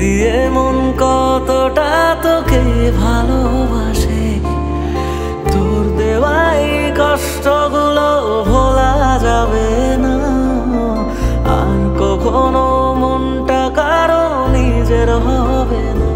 দিয়ে মন কতটা তোকে ভালোবাসে, তোর দেওয়াই কষ্টগুলো ভোলা যাবে না আর কখনো, মনটা কারো নিজের হবে না।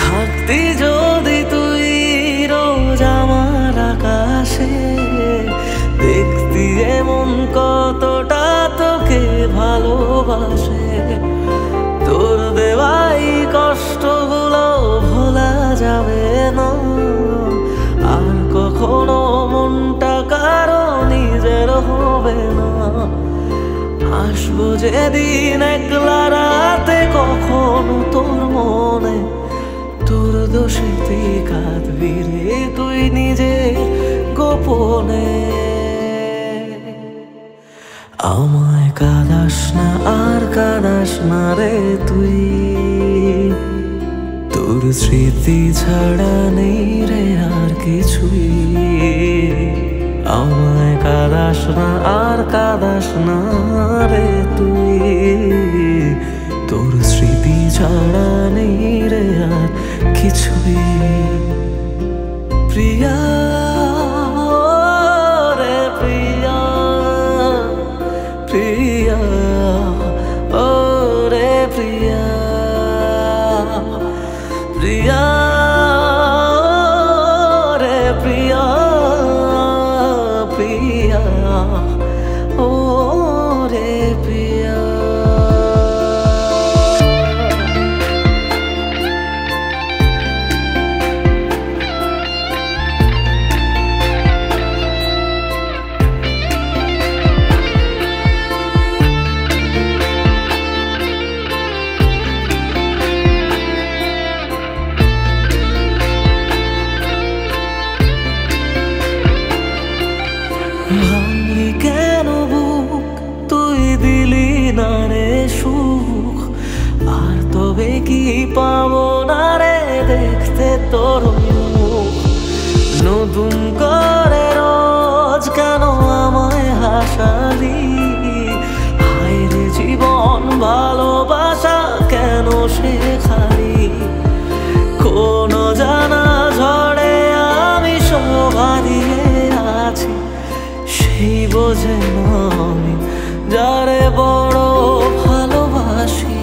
থাকতি যদি তুই রোজ আমার আকাশে, দেখতি এমন কতটা তোকে ভালোবাসে, তোর দেওয়াই কষ্টগুলো ভোলা যাবে না আর কখনো, মনটা কারো নিজের হবে না। আসবো যেদিন একলা রাতে কখনো তোর মনে, তোর দোষেতে কাঁদবি রে তুই নিজের গোপনে। আমায় কাঁদাস না আর কাঁদাস না রে তুই, তোর স্মৃতি ছাড়া নেই রে আর কিছুই। আমায় কাঁদাস না আর কাঁদাস না রে তুই, তোর স্মৃতি ছাড়া নেই রে আর কিছুই। প্রিয়া রে প্রিয়া, প্রিয়া ও রে প্রিয়া, প্রিয়া রে প্রিয়া, প্রিয়া ও রে প্রিয়া। ভাঙলি কেন বুক, তুই দিলি না রে সুখ, আর তবে কি পাবো না রে দেখতে তোর মুখ। নতুন করে রোজ কেন আমায় হাসালি, হায় রে জীবন ভালোবাসা কেন শেখালি। কোন জানা ঝড়ে আমি সব হারিয়ে আছি, সেই বোঝে না আমি যারে বড় ভালোবাসি।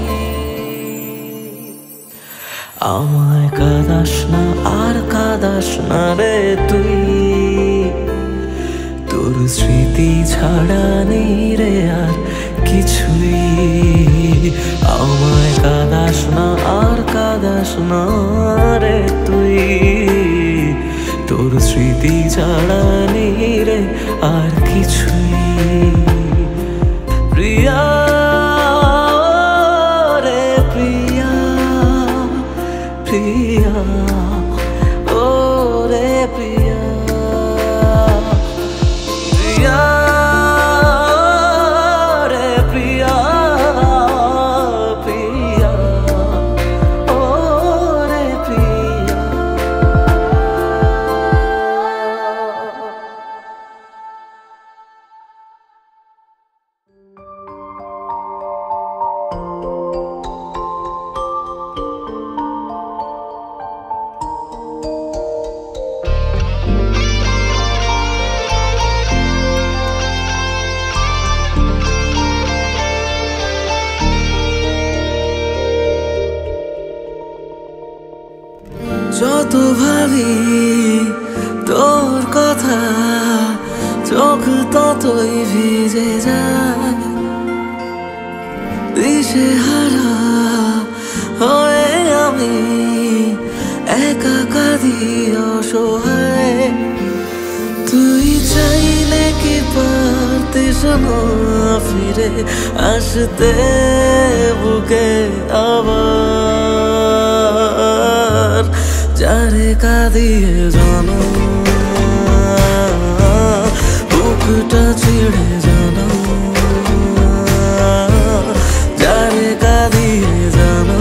আমায় কাঁদাস না আর কাঁদাস না রে তুই, তোর স্মৃতি ছাড়া নেই রে আর কিছুই। আমায় কাঁদাস না আর কাঁদাস না রে তুই, তোর স্মৃতি ছাড়া নেই রে আর কিছুই। প্রিয়া রে প্রিয়া, প্রিয়া ও রে প্রিয়া, প্রিয়া রে প্রিয়া, প্রিয়া ও রে প্রিয়া। যত ভাবি তোর কথা, চোখ ততই ভিজে যায়, দিশেহারা হয়ে আমি একা কাঁদি অসহায়। তুই চাইলে কি পারতিস না ফিরে আসতে বুকে আবার, যারে কাঁদিয়ে জানো বুকটা ছিঁড়ে জানো, যারে কাঁদিয়ে জানো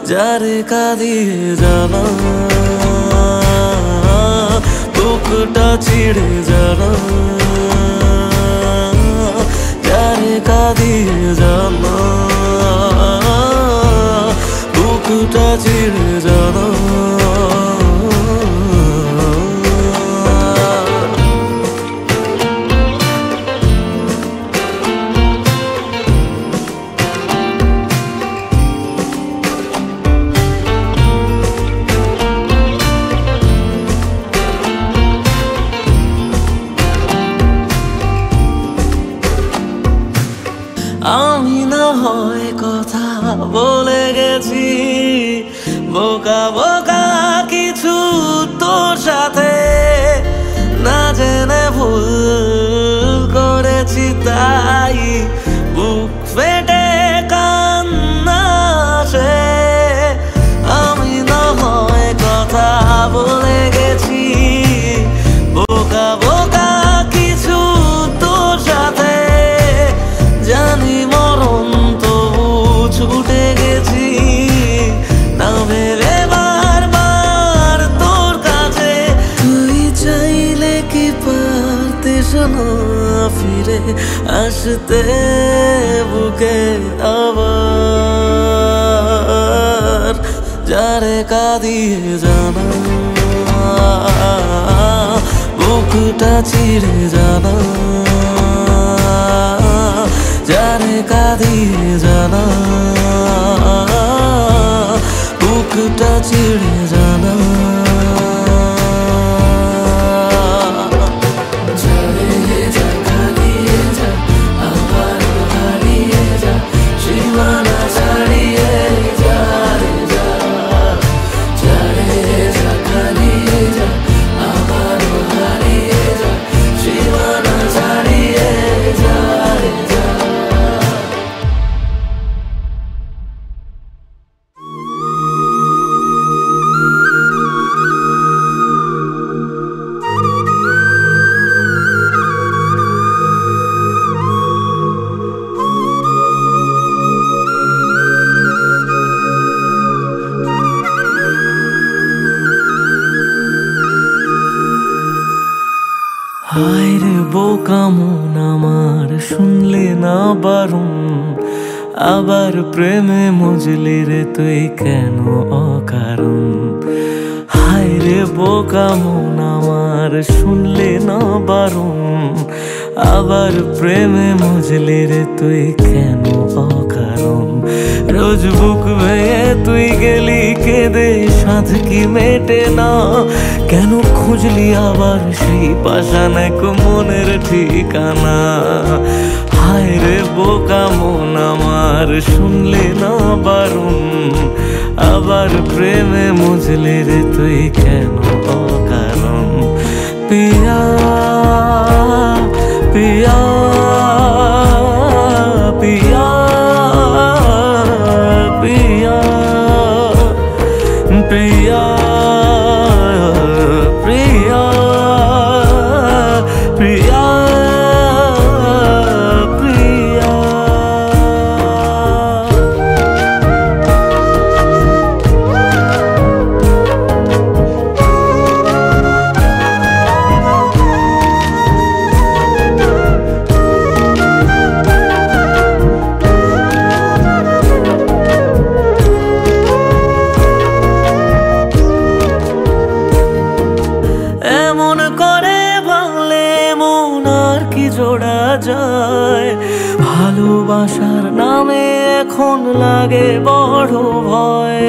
যারে কাঁদিয়ে জানা বুকটা চিড়ে জানা যারে কাঁদিয়ে জানা বুকটা চিড়ে জানা আমি না হয় কথা বলে গেছি বোকা বোকা কিছু তোর সাথে না জেনে ভুল করেছি তাই বুক ফেটে কান্না আসে আমি না হয় কথা বলে গেছি বোকা বোকা কিছু তোর সাথে জানি মরণ তবু ছুটে গেছি না ভেবে বারবার তোর কাছে তুই চাইলে কি পারতিস না ফিরে আসতে বুকে আবার যারে কাঁদিয়ে জানা বুকটা চিড়ে জানা যারে কাঁদিয়ে জানা বুকটা চিড়ে জানা হায় রে বোকা মন আমার শুনলে না বারণ আবার প্রেমে মজলি রে তুই কেন অকারণ হায় রে বোকা মন আমার শুনলে না বারণ আবার প্রেমে মজলি রে তুই কেন অকারণ রোজ বুক ভেঙে তুই গেলি কেঁদে সাধ কি মেটে না কেন খুঁজলি আবার সেই পাষাণ এক মনের ঠিকানা হায় রে বোকা মন আমার শুনলে না বারণ আবার প্রেমে মজলি রে তুই কেন অকারণ পিয়া পিয়া পিয়া पिया पिया प्रिया प्रिया प्रिया জোড়া যায় ভালোবাসার নামে এখন লাগে বড় ভয়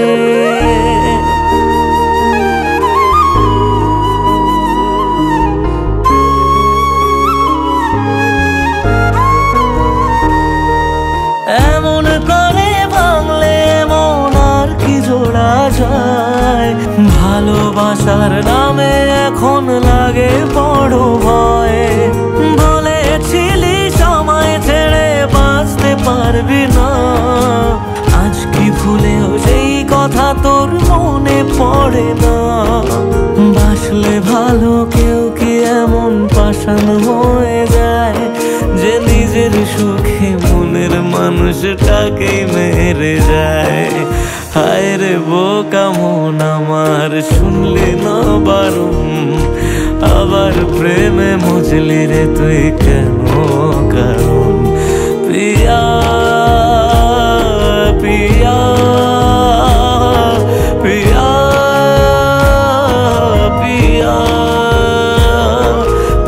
এমন করে ভাঙলে মন আর কি জোড়া যায় ভালোবাসার নামে এখন লাগে বড় ভয় বলেছিলি সময় ছেড়ে বাঁচতে পারবি না আজ কি ভুলেও সেই কথা তোর মনে পড়ে না বাসলে ভালো কেউ কি এমন পাষাণ হয়ে যায় যে নিজের সুখে মনের মানুষটাকে মেরে যায় হায় রে বোকা মন আমার, শুনলি না বারণ, আবার প্রেমে মজলি রে তুই কেন কারণ? পিয়া পিয়া পিয়া পিয়া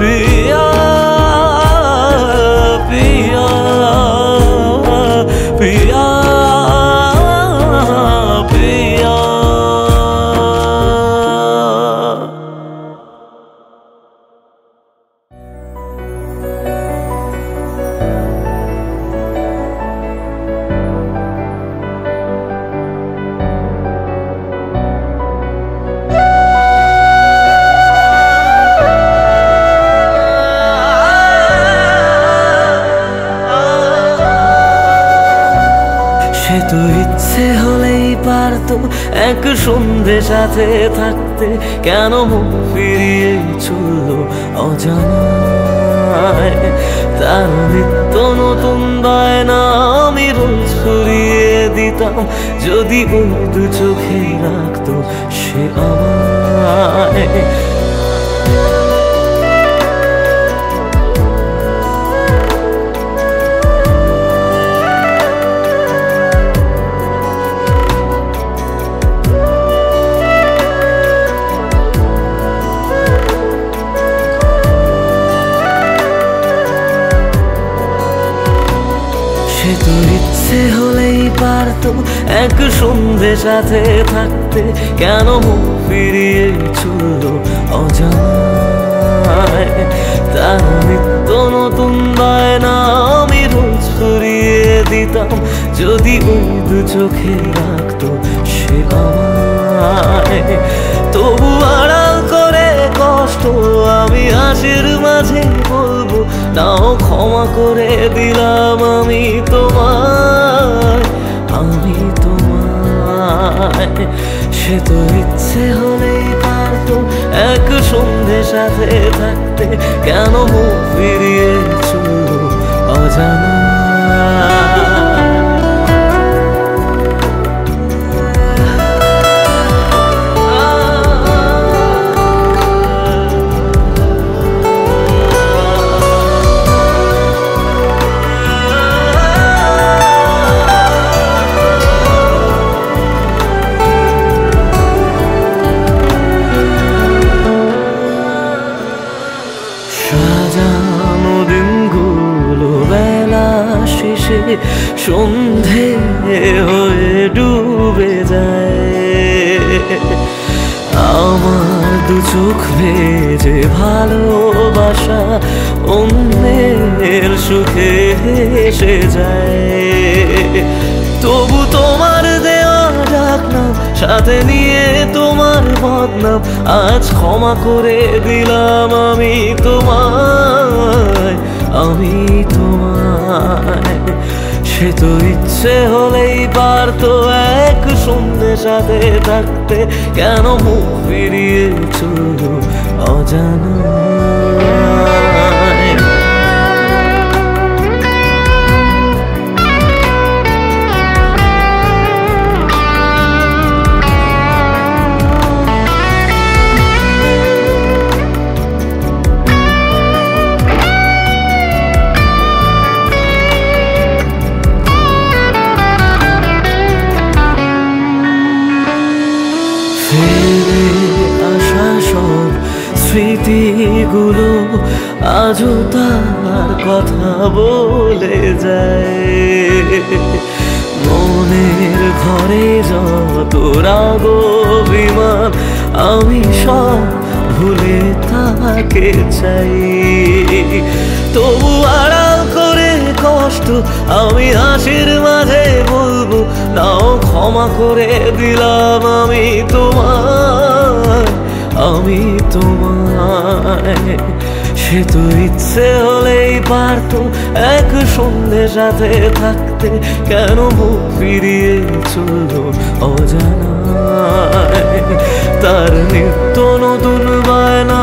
পিয়া পিয়া পিয়া পিয়া। সে তো ইচ্ছে হলেই পারতো এক সন্ধে সাথে থাকতে, কেন মুখ ফিরিয়ে চললো অজানায়? তার নিত্য নতুন বায়না আমি রোজ ফুরিয়ে দিতাম, যদি ওই দু চোখে রাখতো সে আমায়। সে তো ইচ্ছে হলেই পারতো এক সন্ধে সাথে থাকতে, কেন মুখ ফিরিয়ে চললো অজানায়? তার নিত্য নতুন বায়না আমি রোজ ফুরিয়ে দিতাম, যদি ওই দু চোখে রাখতো সে আমায়। তবু আড়াল করে কষ্ট আমি হাসির মাঝে বলবো, নাও ক্ষমা করে দিলাম আমি তোমায়, আমি তোমায়। সে তো ইচ্ছে হলেই পারতো এক সন্ধে সাথে থাকতে, কেন মুখ ফিরিয়ে চললো অজানা? সাজানো দিনগুলো বেলা শেষে সন্ধে হয়ে ডুবে যায়, আমার দু চোখ ভেজে ভালোবাসা অন্যের সুখে হেসে যায়। তবু তোমার দেওয়া ডাকনাম সাথে নিয়ে তোমার বদনাম, আজ ক্ষমা করে দিলাম আমি তোমায়, আমি তোমায়। সে তো ইচ্ছে হলেই পারতো এক সন্ধে সাথে থাকতে, কেন মুখ ফিরিয়ে চললো অজানায়? ফিরে আসা সব স্মৃতিগুলো আজও তার কথা বলে যায়, মনের ঘরে যত রাগ অভিমান আমি সব ভুলে তাকে চাই। তবু আড়াল করে কষ্ট আমি হাসির মাঝে বলবো, নাও ক্ষমা করে দিলাম আমি তোমায়, আমি তোমায়। সে তো ইচ্ছে হলেই পারতো এক সন্ধে সাথে থাকতে, কেন মুখ ফিরিয়ে চললো অজানায়? তার নিত্য নতুন বায়না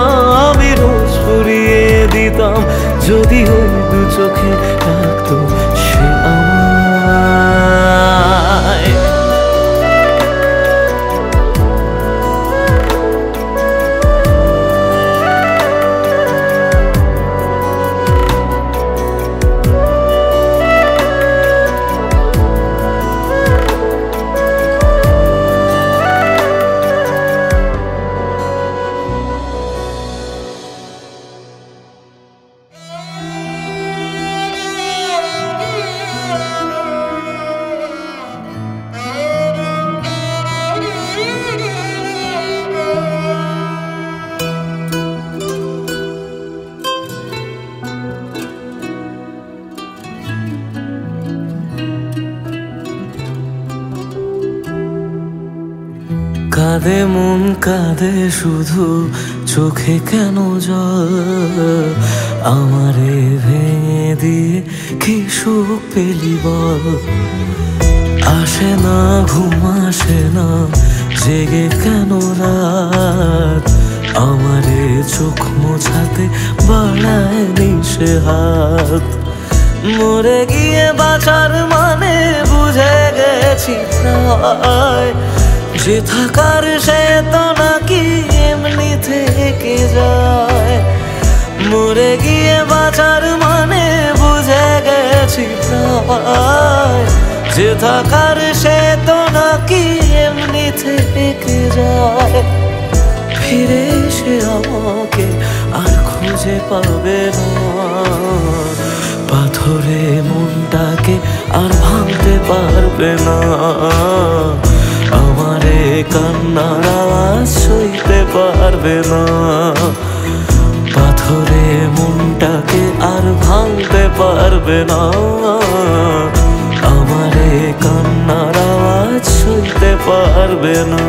আমি রোজ ফুরিয়ে দিতাম, যদি ওই দু চোখে রাখতো সে আমায়। কাঁদে মন কাঁদে শুধু চোখে কেন জল আমারে ভেঙে দিয়ে কি সুখ পেলি বল আসে না ঘুম আসে না জেগে কেন রাত আমারে চোখ মোছাতে বাড়ায় নিশে হাত মরে গিয়ে বাঁচার মানে বুঝে গেছি প্রায় যে থাকার সে তো নাকি এমনি থেকে যায় মরে গিয়ে বাঁচার মানে বুঝে গেছি প্রায় যে থাকার সে তো নাকি এমনি থেকে যায় ফিরে এসে আমাকে আর খুঁজে পাবে না পাথরে মনটাকে আর ভাঙতে পারবে না আমারে কান্নার আওয়াজ সইতে পারবে না পাথরে মনটাকে আর ভাঙতে পারবে না আমারে কান্নার আওয়াজ সইতে পারবে না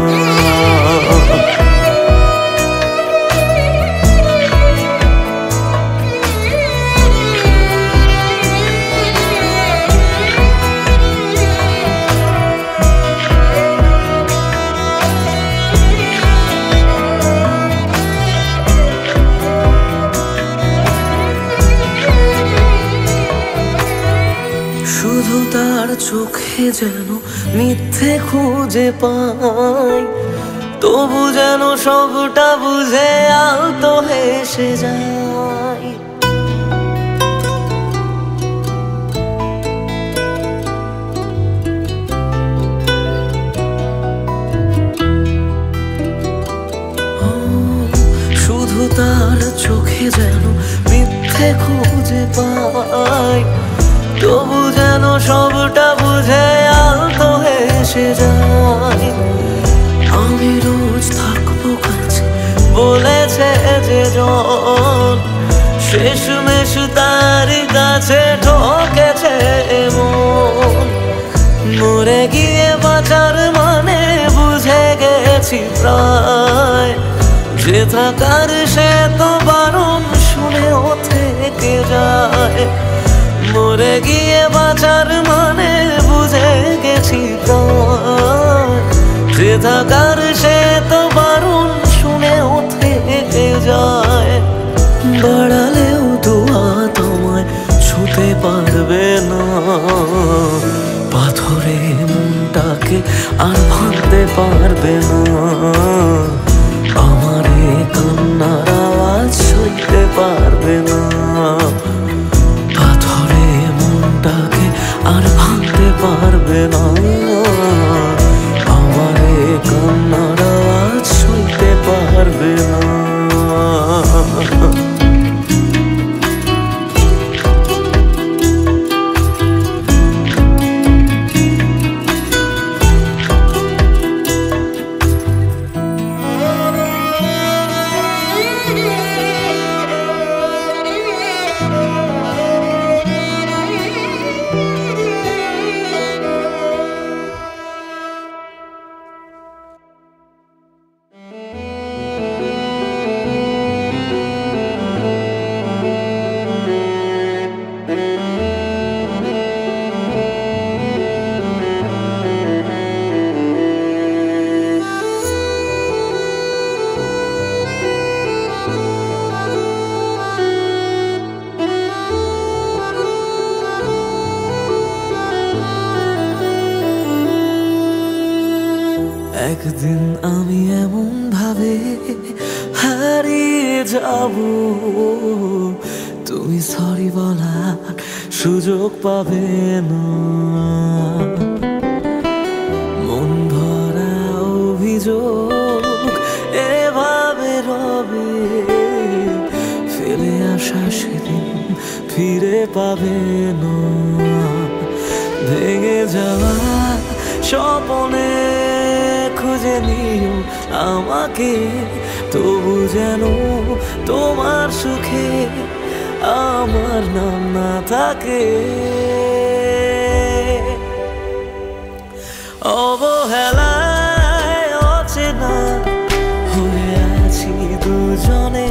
শুধু তার চোখে যেন মিথ্যে খুঁজে পাই তবু যেন সবটা বুঝে আলতো হেসে যায় শুধু তার চোখে যেন মিথ্যে খুঁজে পাই তবু যেন সবটা বুঝে আলতো হেসে যায় আমি রোজ থাকবো কাছে বলেছে যে জন শেষমেশ তার কাছে ঠকেছে মন মরে গিয়ে বাঁচার মানে বুঝে গেছি প্রায় যে থাকার সে তো বারণ শুনেও থেকে যায় মরে গিয়ে বাঁচার মানে বুঝে গেছি যে থাকার সে তো বারণ শুনেও থেকে যায় বাড়ালেও দোয়া তোমায় ছুতে পারবে না পাথরে মনটাকে আর ভাঙতে পারবে না আমারে কান্নার আওয়াজ সইতে পারবে না পাথরে মনটাকে আর ভাঙতে পারবে না আমারে কান্নার আওয়াজ সইতে পারবে না একদিন আমি এমন ভাবে হারিয়ে যাব তুমি সরি বলার সুযোগ পাবে না মন ভরা অভিযোগ এভাবে রবে ফেলে আসা সেদিন ফিরে পাবে না ভেঙে যাওয়া স্বপ্নে খুঁজে নিও আমাকে তবু যেন তোমার সুখে আমার নাম না থাকে অবহেলায় অচেনা দুজনে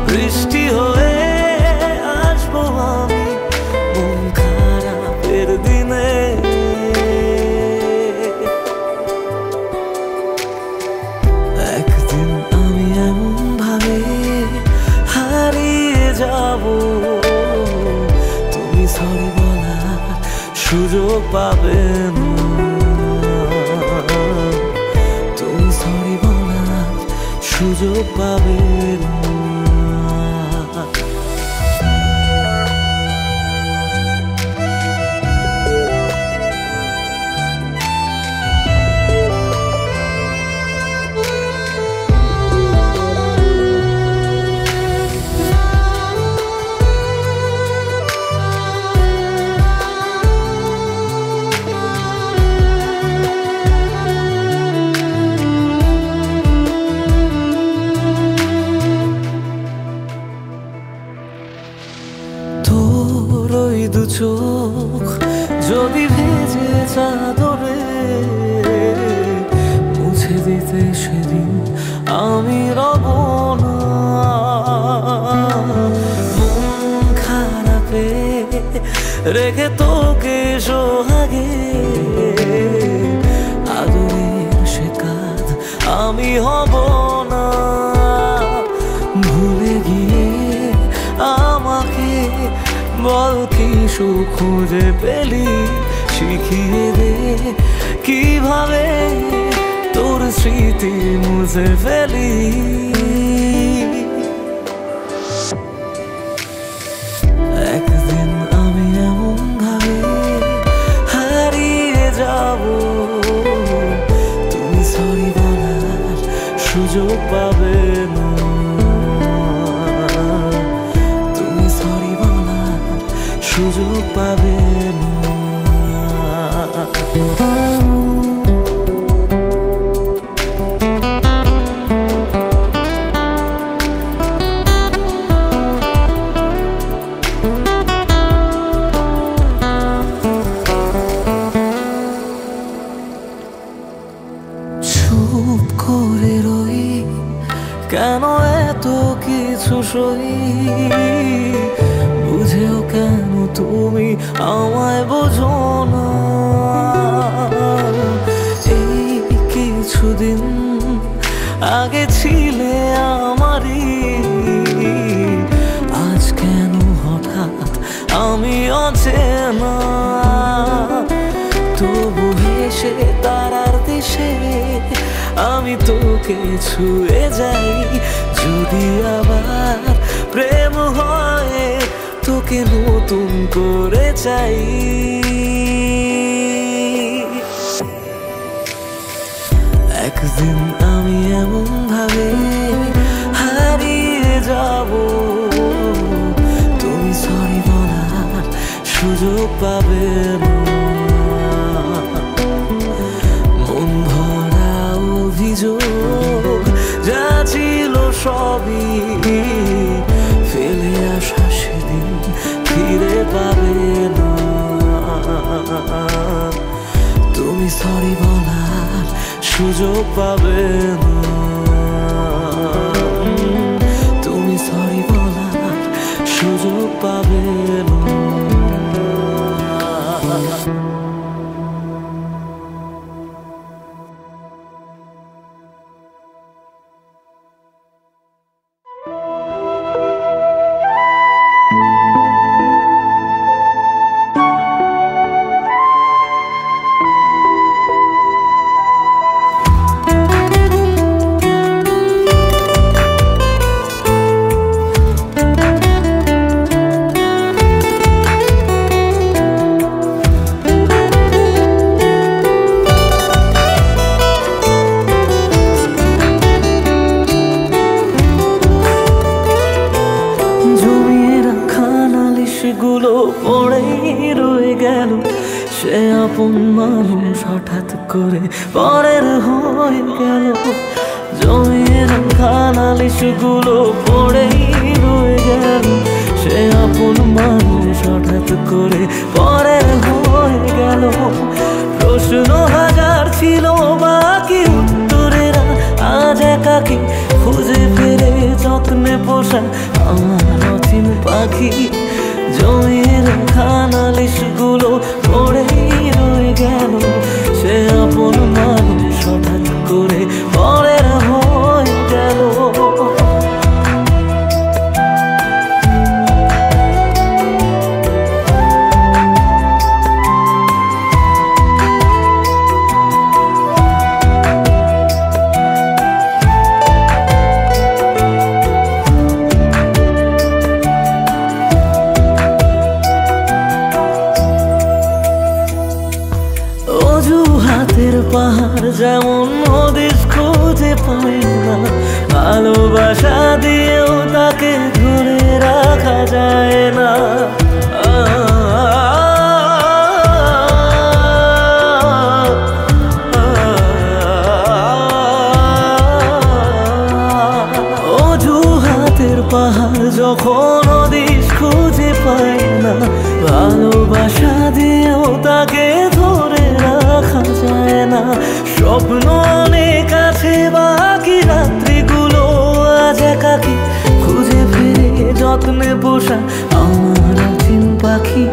বৃষ্টি হয়ে আসবো আমি মন খারাপের দিনে। একদিন আমি এমন ভাবে হারিয়ে যাব, তুমি সরি বলার সুযোগ পাবে না, তুমি সরি বলার সুযোগ পাবে না। দু চোখ যদি ভেজে চাদরে মুছে দিতে সেদিন আমি রব না। মন খারাপে রেখে তোকে সোহাগে আদরের সে কাঁধ আমি হব না। ভুলে গিয়ে আমাকে বল কি সুখ খুঁজে পেলি, শিখিয়ে দে কিভাবে তোর স্মৃতি মুছে ফেলি। একদিন আমি এমন ভাবে হারিয়ে যাব, তুমি সরি বলার সুযোগ পাবে না, সুযোগ পাবে না। চুপ করে রই কেন এত কিছু সই, বুঝেও কেন তুমি আমায় বোঝো না। এই কিছুদিন আগে ছিলে আমারই, আজ কেন হঠাৎ আমি অচেনা। তবু হেসে তারার দেশে আমি তোকে ছুঁয়ে যাই, যদি আবার প্রেম হয় তোকে নতুন করে চাই। একদিন আমি এমন ভাবে হারিয়ে যাব, তুমি সরি বলার সুযোগ পাবে না। মন ভরা অভিযোগ যা ছিল সবই ফেলে আসা সেদিন ফিরে পাবে না। তুমি সরি বলার সুযোগ পাবে না, তুমি সরি বলার সুযোগ পাবে না। গুলো পড়েই রয়ে গেল, সে আপন মানুষ হঠাৎ করে পরের হয়ে গেল। জমিয়ে রাখা নালিশগুলো পড়েই রয়ে গেল, সে আপন মানুষ হঠাৎ করে পরের হয়ে গেল। প্রশ্ন হাজার ছিল বাকি উত্তরেরা আজ একাকি খুঁজে ফেলে পাখি। জমিয়ে রাখা নালিশগুলো পড়েই রয়ে গেল, সে আপন মানুষ হঠাৎ করে পরের হয়ে গেল। অজুহাতের পাহাড় যেমন হদিস খুঁজে পায় না, ভালোবাসা দিয়েও তাকে ধরে রাখা যায় না। অজুহাতের পাহাড় যখন হদিস খুঁজে পায় না, ভালোবাসা দিয়েও তাকে ধরে রাখা যায় না। স্বপ্ন অনেক আছে বাকি, রাত্রিগুলো আজ একাকি, খুঁজে ফিরে যত্নে পোষা আমার অচিন পাখি।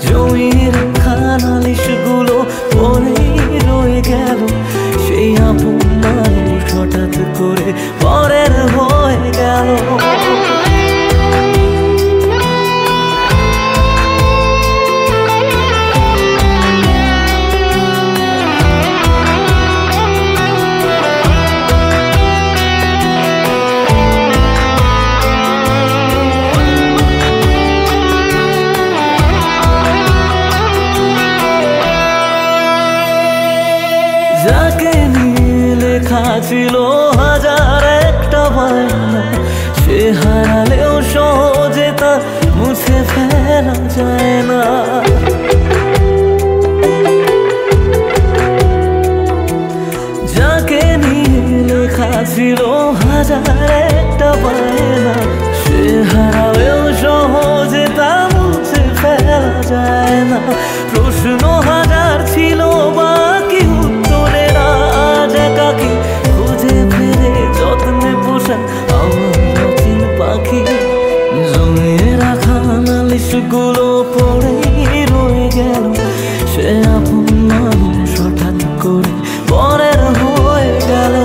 জমিয়ে রাখা নালিশগুলো পড়েই রয়ে গেল, সেই আপন মানুষ হঠাৎ করে পরের হয়ে গেল। যাকে নিয়ে লেখা ছিল হাজার একটা বায়না, সে হারালেও সহজে তা মুছে ফেলা যায় না। যাকে নিয়ে লেখা ছিল হাজার একটা বায়না, সে হারালেও সহজে তা মুছে ফেলা যায় না। প্রশ্ন হাজার ছিল বাকি, খুঁজে ফিরে যত্নে পোষা আমার অচিন পাখি। জমিয়ে রাখা নালিশগুলো পড়েই রয়ে গেল, সে আপন মানুষ হঠাৎ করে পরের হয়ে গেল।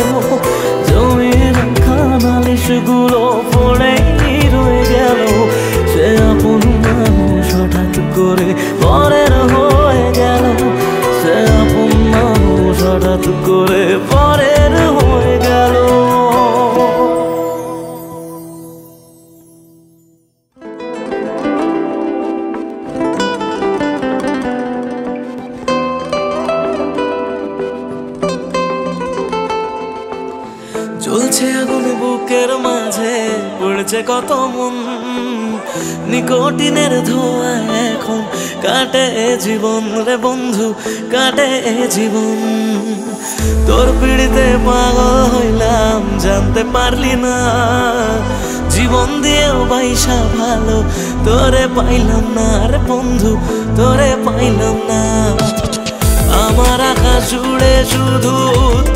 জমিয়ে রাখা নালিশগুলো পড়েই রয়ে গেল, সে আপন মানুষ হঠাৎ করে পরের হয়ে গেল। সে আপন মানুষ হঠাৎ করে পরের হয়ে গেল। জ্বলছে আগুন বুকের মাঝে, পড়ছে কত মন, নিকোটিনের ধোঁয়া এখন কাটে জীবন রে বন্ধু, কাটে জীবন। তোর পিড়িতে পাগল হইলাম জানতে পারলি না, জীবন দিয়েও বাইসা ভালো তোরে পাইলাম না রে বন্ধু, তোরে পাইলাম না। আমার আকাশ জুড়ে শুধু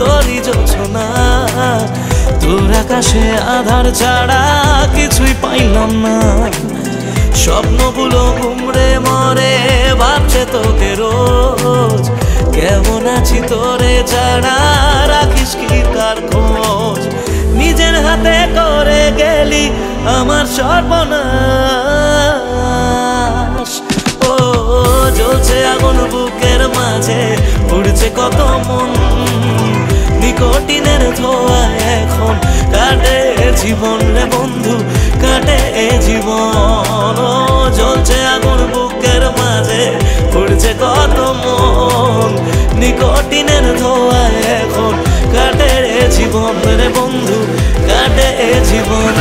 তোরই জোছনা, তোর আকাশে আধার ছাড়া কিছুই পাইলাম না। স্বপ্নগুলো ঘুমড়ে মরে ভাবছে তোকে রোজ, কেমন আছি তোরে ছাড়া রাখিস কি তার খোঁজ। নিজের হাতে করে গেলি আমার সর্বনাশ। ও জ্বলছে আগুন বুকের মাঝে, উড়ছে কত মন, নিকোটিনের ধোঁয়া এখন কাটে জীবন রে বন্ধু, কাটে জীবন। ও জ্বলছে আগুন বুকের মাঝে, উড়ছে কত মন, নিকোটিনের ধোঁয়া এখন কাটে জীবন রে বন্ধু, কাটে জীবন।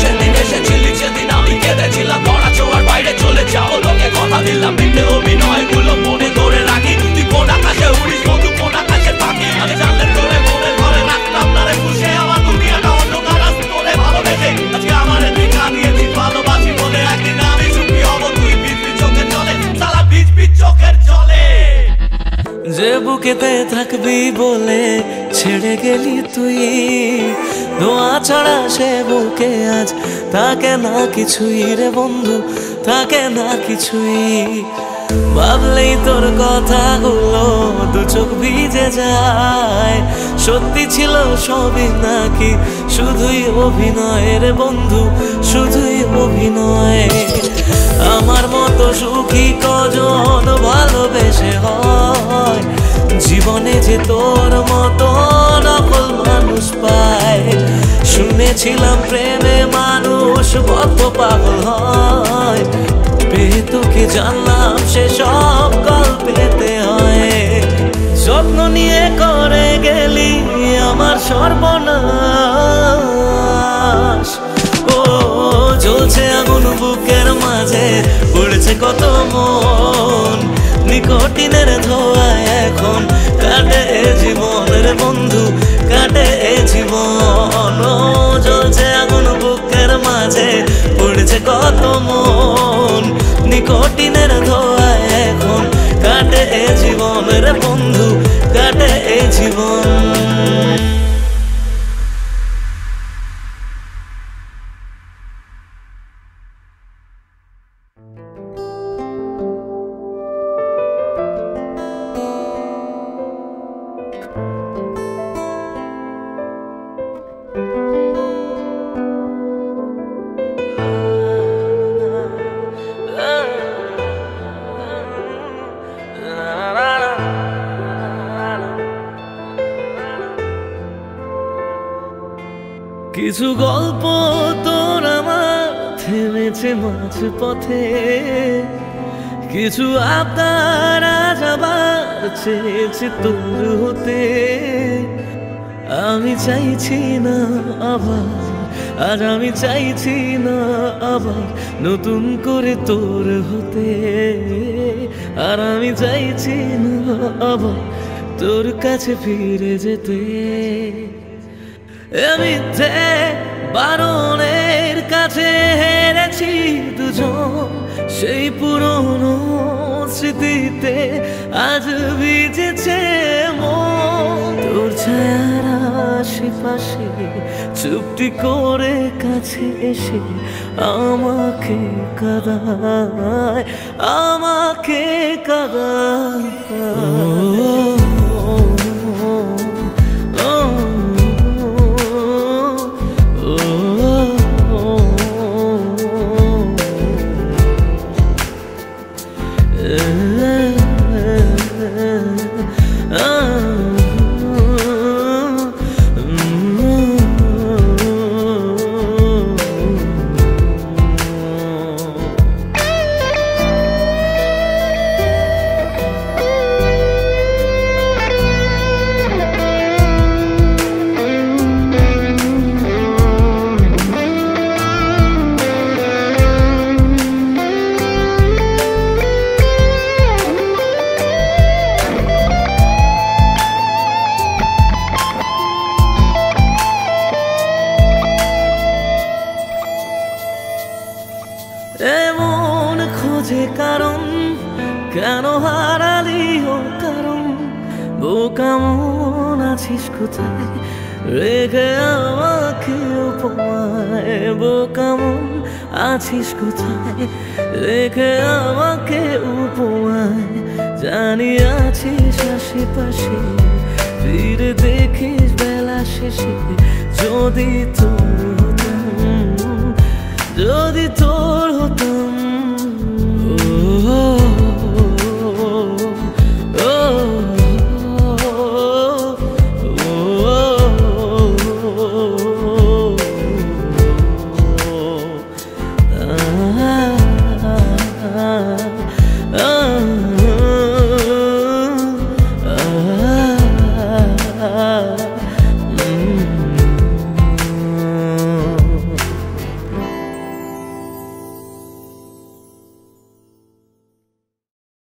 সেদিন এসেছিলি সেদিন আমি কেঁদেছিলাম, ধরা ছোঁয়ার বাইরে চলে যাও লোকে কথা দিলাম, মিথ্যে অভিনয়গুলো মনে ধরে রাখি। তুই কোন আকাশে উড়িস বন্ধু, কোন আকাশে থাকি, আমি জানলে তোরে মনে ঘরে রাখতাম না রে খুশি। আমার দুনিয়াটা অন্ধকার আজ তোরে ভালোবেসে, আজকে আমার দেখা দিয়েছিস ভালোবাসি বলে। একদিন আমি সুখী হব, তুই ভিজ ভিজ চোখের জলে, সারা ভিজ ভিজ চোখের জলে। যে বুকেতে থাকবি বলে ছেড়ে গেলি তুই, দোয়া ছাড়া সে বুকে আজ থাকে না কিছুই রে বন্ধু, থাকে না কিছুই। ভাবলেই তোর কথাগুলো দু চোখ ভিজে যায়, সত্যি ছিল সবই নাকি শুধুই অভিনয় রে বন্ধু, শুধুই অভিনয়। আমার মতো সুখী কজন ভালোবেসে হয়, জীবনে যে তোর মতো নকল মানুষ পায়। শুনেছিলাম প্রেমে মানুষ কত পাগল হয়, পেয়ে তোকে জানলাম সে সব গল্পেতে হয়। যত্ন নিয়ে করে গেলি আমার সর্বনাশ, ও জ্বলছে আগুন বুকের মাঝে, উড়ছে কত মন, নিকটিনের ধোঁয়ায় এখন কাটে জীবন রে বন্ধু, কাটে জীবন। ও জ্বলছে আগুন বুকের মাঝে, উড়ছে কত মন, নিকটিনের ধোঁয়ায় এখন কাটে জীবন রে বন্ধু, কাটে জীবন। কিছু গল্প তোর আমার থেমেছে মাঝ পথে, কিছু আবদার আজ আবার চেয়েছে তোর হতে। আমি চাইছি না আবার, আজ আমি চাইছি না আবার নতুন করে তোর হতে, আর আমি চাইছি না আবার তোর কাছে ফিরে যেতে। মিথ্যে বারণের কাছে হেরেছি দুজন, সেই পুরনো স্মৃতিতে আজ ভিজেছে মন। তোর ছায়ার আশেপাশে চুপটি করে কাছে এসে আমাকে কাঁদায়, আমাকে কাঁদায়। এমন খোঁজে কারণ কেন হারালি ও কারণ, বোকা মন আছিস কোথায় রেখে আমাকে উপমায়, বোকা মন আছিস কোথায় রেখে আমাকে উপমায়। জানি আছিস আশেপাশে, ফিরে দেখিস বেলা শেষে, যদি তোর হতাম, যদি তোর হতাম।